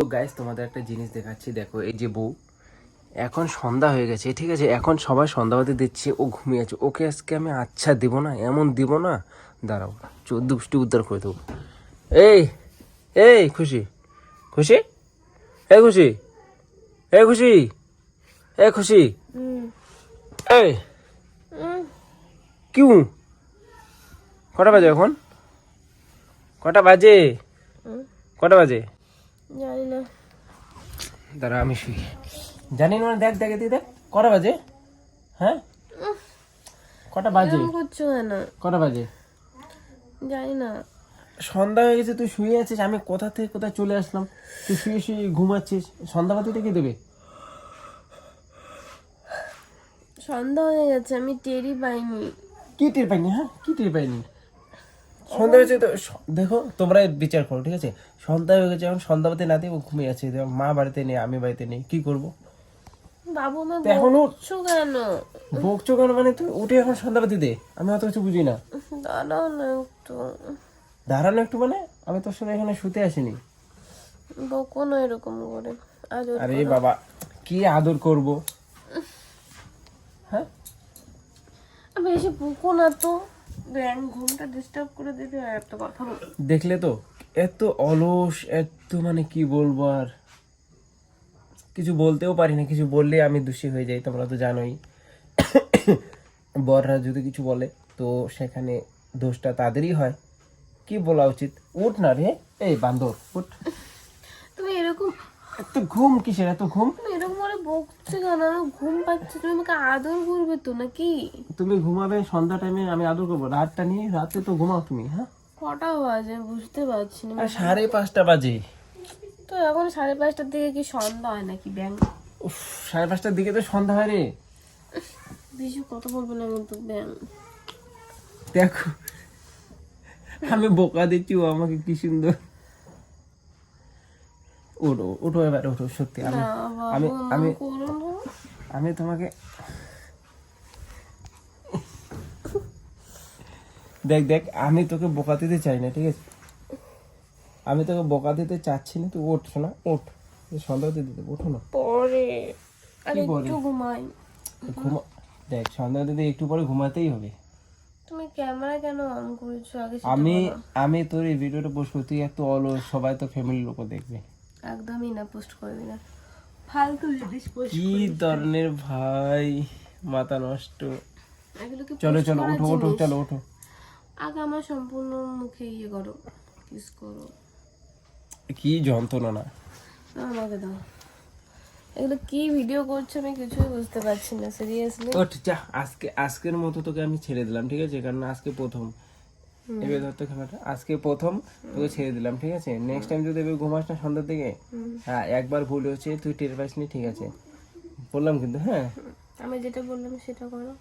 তো গাইস তোমাদের একটা জিনিস দেখাচ্ছি, দেখো এই যে বউ এখন সন্ধ্যা হয়ে গেছে, ঠিক আছে, এখন সবাই সন্ধ্যাবাতি দিচ্ছে, ও ঘুমিয়ে আছে, ওকে আজকে আমি আচ্ছা দিব না, এমন দিব না, দাঁড়াও 14 উদ্ধার করে দেবো। এই এই খুশি খুশি, এ খুশি, এ খুশি, এ খুশি, এই কিউ কটা বাজে এখন, কটা বাজে, কটা বাজে জানি না। দাঁড়া আমি শুই, জানি না, দেখ দেখে দিয়ে দেখ কটা বাজে, হ্যাঁ কটা বাজে, এরকম করছো কেন? কটা বাজে জানি না। সন্ধ্যা হয়ে গেছে, তুই শুয়ে আছিস, আমি কোথা থেকে কোথায় চলে আসলাম, তুই শুয়ে শুয়ে ঘুমাচ্ছিস, সন্ধ্যাবাতিটা কে দেবে? সন্ধ্যা হয়ে গেছে, আমি টেরই পাইনি। কি টের পাইনি, হ্যাঁ কি টের পাইনি, সন্ধ্যা হয়েছে তো দেখো তোমরা বিচার করো, ঠিক আছে, সন্ধ্যা হয়ে গেছে, এখন সন্ধ্যাবাতি না দিয়ে ও ঘুমিয়ে আছে, মা বাড়িতে নেই, আমি বাড়িতে নেই, কি করবো? বাবু তো এখন বকছো কেন? বকছো কেন মানে, তুই উঠে এখন সন্ধ্যাবাতি দে, আমি অত কিছু বুঝি না। দাঁড়াও না একটু। দাঁড়ানো একটু মানে, আমি তোর সাথে এখানে শুতে আসিনি। বকো না এরকম করে। আদর আরে করো। বাবা কি আদর করব, হ্যাঁ আমি এসে বকো না তো, ব্যাং ঘুমটা ডিস্টার্ব করে দেবে আর একটা কথা বল। দেখলে তো এত অলস, এত মানে কি বলবো আর, কিছু বলতেও পারি না, কিছু বললে আমি দোষী হয়ে যাই, তোমরা তো জানোই। বররা যদি কিছু বলে তো সেখানে দোষটা তাদেরই হয়, কি বলা উচিত? উঠ না রে, এই বান্দর উঠ, তুমি এরকম এত ঘুম কিসের, এত ঘুম? তুমি এরকম করে বকছো কেন? আমার ঘুম পাচ্ছে, তুমি আমাকে আদর করবে তো নাকি? তুমি ঘুমাবে সন্ধ্যা টাইমে, আমি আদর করবো রাতটা নিয়ে, রাতে তো ঘুমাও তুমি, হ্যাঁ কটা বাজে বুঝতে পারছি না। আর 5:30 বাজে। তো এখন 5:30টার দিকে কি সন্ধ্যা হয় নাকি ব্যাং? উফ 5:30টার দিকে তো সন্ধ্যা হয় রে। বেশি কথা বলবো না কিন্তু ব্যাং। দেখো আমি বোকা দিচ্ছি, ও আমাকে কি সুন্দর, ওঠো ওঠো এবার ওঠো, সত্যি আমি না আমি বাবু, আমি করো না। আমি তোমাকে দেখ দেখ, আমি তোকে বোকা দিতে চাই না, ঠিক আছে, আমি তোকে বোকা দিতে চাচ্ছি না, তুই ওঠ না, ওঠ, সন্ধ্যা দিতে দেবো, ওঠো না। পরে আর কি পরে? একটু ঘুমাই। ঘুমা, দেখ সন্ধ্যা দিতে একটু পরে ঘুমাতেই হবে। তুমি ক্যামেরা কেন অন করেছো আগে সেটা আমি বলো। আমি তোর এই ভিডিওটা পোস্ট করতে, তুই এত অলস, সবাই তো ফ্যামিলির লোক দেখবে। একদমই না, পোস্ট করবি না, ফালতু জিনিস পোস্ট কি ধরনের ভাই, মাথা নষ্ট। এগুলো কি চলো post চলো করার ওঠো ওঠো, জিনিস? চলো ওঠো। আগে আমার সম্পূর্ণ মুখে ইয়ে করো, কিস করো। কি যন্ত্রণা না, আমাকে দাও। এগুলো কি ভিডিও করছো আমি কিছুই বুঝতে পারছি না, সিরিয়াসলি। ওঠ যা, আজকের মতো তোকে আমি ছেড়ে দিলাম, ঠিক আছে, কারণ আজকে প্রথম, এবার ধরতে খেলাটা আজকে প্রথম, তোকে ছেড়ে দিলাম, ঠিক আছে, নেক্সট টাইম যদি এবার ঘুমাস না সন্ধ্যার দিকে, হ্যাঁ একবার ভুল হচ্ছে, তুই টের পাসনি, ঠিক আছে, বললাম কিন্তু, হ্যাঁ আমি যেটা বললাম সেটা করো।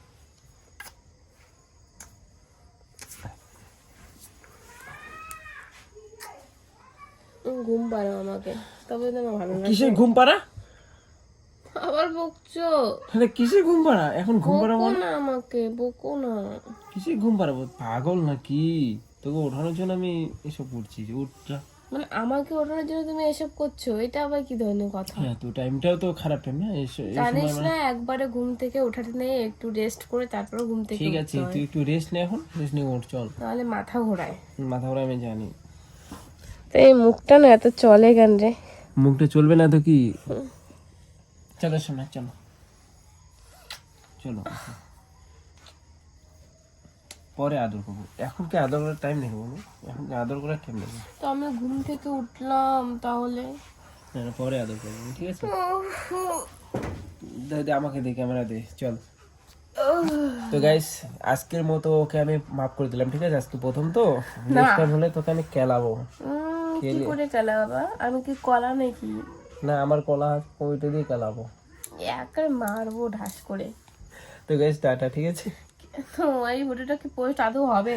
ঘুম পাড়ো আমাকে, তবে তো আমার ভালো লাগে। কিসের ঘুম পাড়া, আবার বকছো? তাহলে কিসের ঘুম পাড়া, এখন ঘুম পাড়াবো বকো না আমাকে, বকো না। কিসের ঘুম পাড়াবো, পাগল নাকি? তোকে ওঠানোর জন্য আমি এসব করছি, যে উঠ যা। মানে আমাকে ওঠানোর জন্য তুমি এসব করছো, এটা আবার কি ধরনের কথা? হ্যাঁ তো টাইমটাও তো খারাপ টাইম না, এই জানিস সময় না, একবারে ঘুম থেকে ওঠাতে নেই, একটু রেস্ট করে তারপর ঘুম থেকে ঠিক উঠতে আছে, হয়। তুই একটু রেস্ট নে, এখন রেস্ট নিয়ে ওঠ, চল, নাহলে মাথা ঘোরায়। মাথা ঘোরা আমি জানি। তো এই মুখটা না এত চলে কেন রে? মুখটা চলবে না তো কি, চলো শোনা, চলো চলো, পরে আদর করবো, এখন কি আদর করার টাইম নেই বলো, এখন কি আদর করার টাইম নেই, তো আমি ঘুম থেকে উঠলাম তাহলে। না না, পরে আদর করবো, ঠিক আছে, দে দে আমাকে দে, ক্যামেরা দে, চল। তো গাইস আজকের মতো ওকে আমি মাফ করে দিলাম, ঠিক আছে, আজকে প্রথম তো, নেক্সট টাইম হলে তোকে আমি খেলাবো। কি করে চালা বাবা? আমি কি কলা নাকি? না আমার কলা ওইটা দিয়ে খেলাবো। একার মারবো ঢাস করে। তো গাইস টাটা, ঠিক আছে। তো এই ভিডিওটা কি পোস্ট আদৌ হবে?